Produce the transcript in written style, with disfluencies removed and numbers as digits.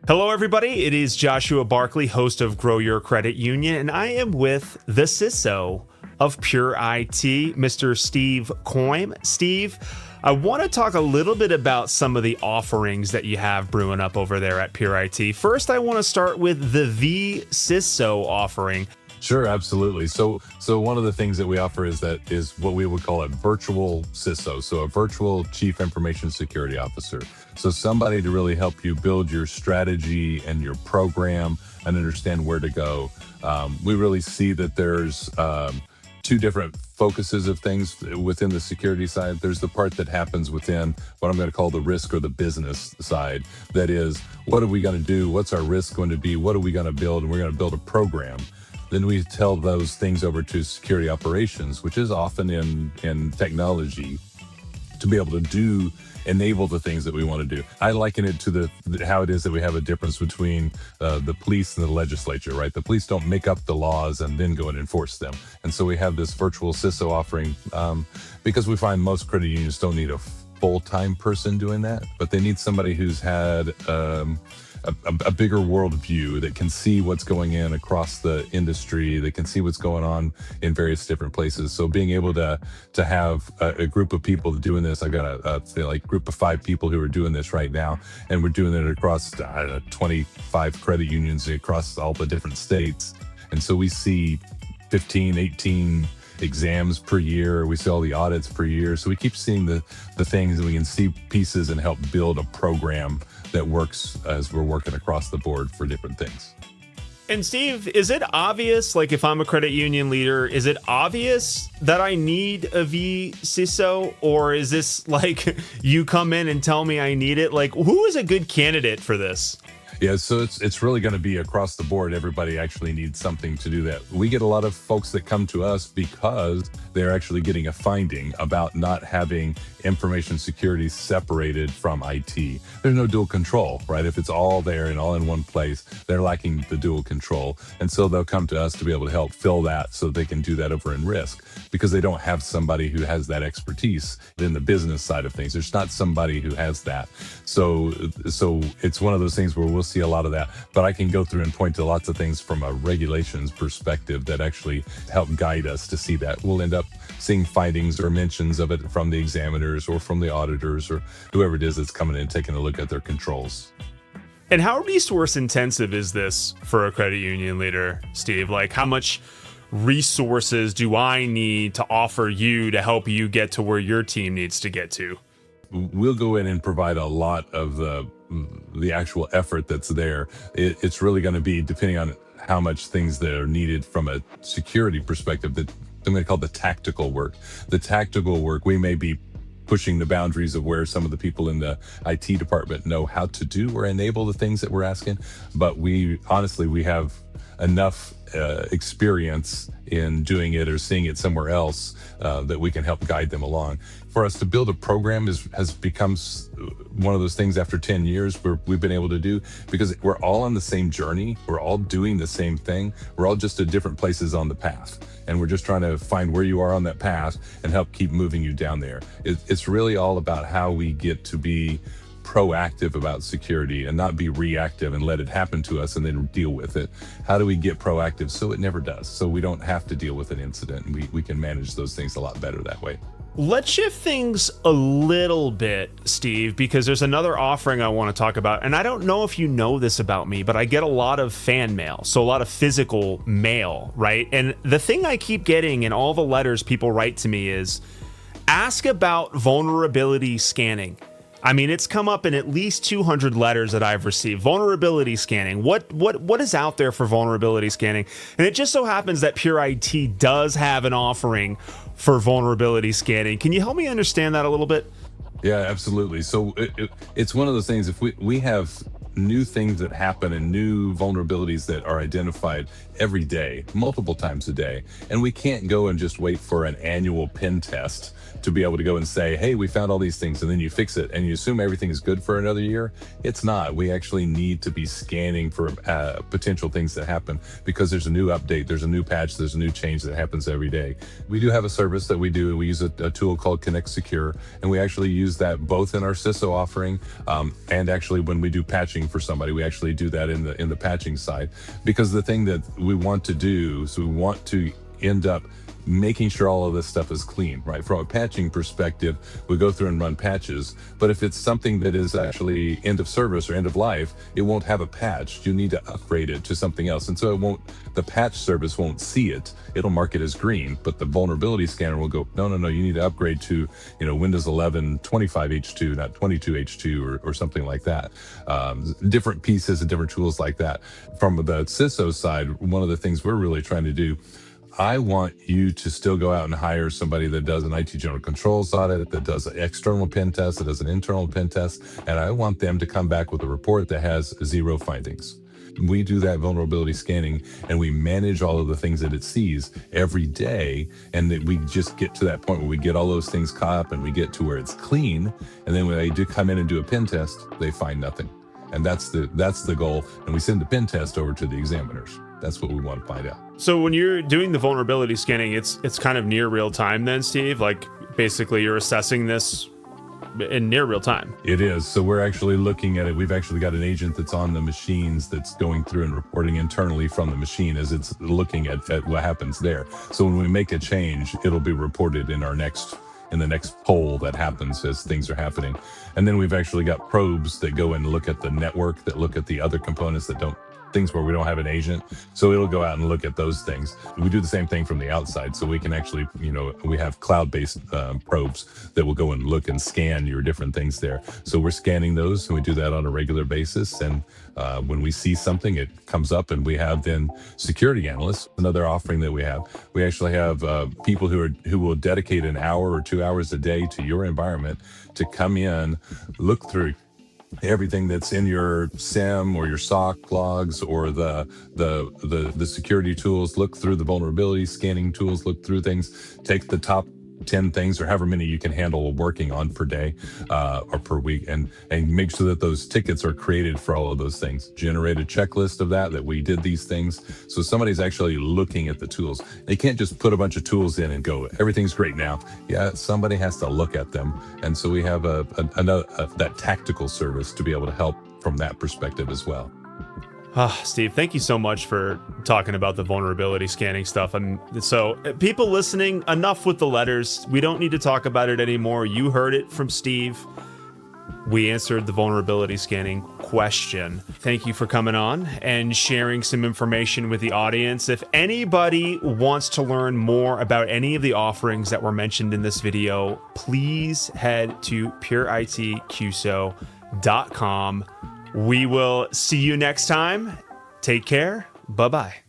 Hello, everybody. It is Joshua Barkley, host of Grow Your Credit Union, and I am with the CISO of Pure IT, Mr. Steve Koinm. Steve, I want to talk a little bit about some of the offerings that you have brewing up over there at Pure IT. First, I want to start with the vCISO offering. Sure, absolutely. So one of the things that we offer is what we would call a virtual CISO, so a virtual Chief Information Security Officer. So somebody to really help you build your strategy and your program and understand where to go. We really see that there's two different focuses of things within the security side. There's the part that happens within what I'm going to call the risk or the business side. That is, what are we going to do? What's our risk going to be? What are we going to build? And we're going to build a program. Then we tell those things over to security operations, which is often in technology, to be able to enable the things that we want to do. I liken it to how it is that we have a difference between the police and the legislature, right? The police don't make up the laws and then go and enforce them. And so we have this virtual CISO offering because we find most credit unions don't need a full-time person doing that, but they need somebody who's had a bigger world view that can see what's going in across the industry, that can see what's going on in various different places. So being able to have a group of people doing this, I've got a group of 5 people who are doing this right now, and we're doing it across 25 credit unions across all the different states. And so we see 15, 18 exams per year. We see all the audits per year. So we keep seeing the things, and we can see pieces and help build a program that works as we're working across the board for different things. And Steve, is it obvious, like if I'm a credit union leader, is it obvious that I need a vCISO, or is this like you come in and tell me I need it? Like, who is a good candidate for this? Yeah, so it's really going to be across the board. Everybody actually needs something to do that. We get a lot of folks that come to us because they're actually getting a finding about not having information security separated from IT. There's no dual control, right? If it's all there and all in one place, they're lacking the dual control. And so they'll come to us to be able to help fill that so they can do that over in risk, because they don't have somebody who has that expertise in the business side of things. There's not somebody who has that. So it's one of those things where we'll see a lot of that, but I can go through and point to lots of things from a regulations perspective that actually help guide us to see that. We'll end up seeing findings or mentions of it from the examiners or from the auditors or whoever it is that's coming in and taking a look at their controls. And how resource intensive is this for a credit union leader, Steve? Like, how much resources do I need to offer you to help you get to where your team needs to get to? We'll go in and provide a lot of the actual effort that's there. It's really going to be depending on how much things that are needed from a security perspective, that I'm going to call the tactical work. The tactical work, we may be pushing the boundaries of where some of the people in the IT department know how to do or enable the things that we're asking. But we have enough experience in doing it or seeing it somewhere else that we can help guide them along. For us to build a program has become one of those things after 10 years where we've been able to do, because we're all on the same journey. We're all doing the same thing. We're all just at different places on the path. And we're just trying to find where you are on that path and help keep moving you down there. It's really all about how we get to be proactive about security and not be reactive and let it happen to us and then deal with it. How do we get proactive so it never does? So we don't have to deal with an incident, and we can manage those things a lot better that way. Let's shift things a little bit, Steve, because there's another offering I want to talk about. And I don't know if you know this about me, but I get a lot of fan mail, so a lot of physical mail, right? And the thing I keep getting in all the letters people write to me is, ask about vulnerability scanning. I mean, it's come up in at least 200 letters that I've received. Vulnerability scanning. What is out there for vulnerability scanning? And it just so happens that Pure IT does have an offering for vulnerability scanning. Can you help me understand that a little bit? Yeah, absolutely. So it's one of those things. If we have new things that happen and new vulnerabilities that are identified every day, multiple times a day, and we can't go and just wait for an annual pen test to be able to go and say, hey, we found all these things, and then you fix it and you assume everything is good for another year. It's not. We actually need to be scanning for potential things that happen, because there's a new update, there's a new patch, there's a new change that happens every day. We do have a service that we do. We use a tool called Connect Secure, and we actually use that both in our CISO offering and actually when we do patching patching for somebody. We actually do that in the patching side, because the thing that we want to do is we want to end up making sure all of this stuff is clean, right? From a patching perspective, we go through and run patches, but if it's something that is actually end of service or end of life, it won't have a patch. You need to upgrade it to something else. And so the patch service won't see it. It'll mark it as green, but the vulnerability scanner will go, no, you need to upgrade to, Windows 11 25H2, not 22H2 or something like that. Different pieces and different tools like that. From the CISO side, one of the things we're really trying to do, I want you to still go out and hire somebody that does an IT general controls audit, that does an external pen test, that does an internal pen test, and I want them to come back with a report that has 0 findings. We do that vulnerability scanning, and we manage all of the things that it sees every day, and that we just get to that point where we get all those things caught up and we get to where it's clean, and then when they do come in and do a pen test, they find nothing. And that's the goal, and we send the pen test over to the examiners. That's what we want to find out. So when you're doing the vulnerability scanning, it's kind of near real time then, Steve? Like basically you're assessing this in near real time. It is. So we're actually looking at it. We've actually got an agent that's on the machines that's going through and reporting internally from the machine as it's looking at what happens there. So when we make a change, it'll be reported in the next poll that happens as things are happening. And then we've actually got probes that go and look at the network, that look at the other components things where we don't have an agent. So it'll go out and look at those things. We do the same thing from the outside. So we can actually, we have cloud-based probes that will go and look and scan your different things there. So we're scanning those, and we do that on a regular basis. And when we see something, it comes up, and we have then security analysts, another offering that we have. We actually have people who will dedicate an hour or 2 hours a day to your environment to come in, look through everything that's in your SIM or your SOC logs or the security tools, look through the vulnerability scanning tools, look through things, take the top 10 things or however many you can handle working on per day or per week, and make sure that those tickets are created for all of those things. Generate a checklist of that we did these things. So somebody's actually looking at the tools. They can't just put a bunch of tools in and go, everything's great now. Yeah, somebody has to look at them. And so we have that tactical service to be able to help from that perspective as well. Steve, thank you so much for talking about the vulnerability scanning stuff. And so people listening, enough with the letters. We don't need to talk about it anymore. You heard it from Steve. We answered the vulnerability scanning question. Thank you for coming on and sharing some information with the audience. If anybody wants to learn more about any of the offerings that were mentioned in this video, please head to pureitqso.com. We will see you next time. Take care. Bye-bye.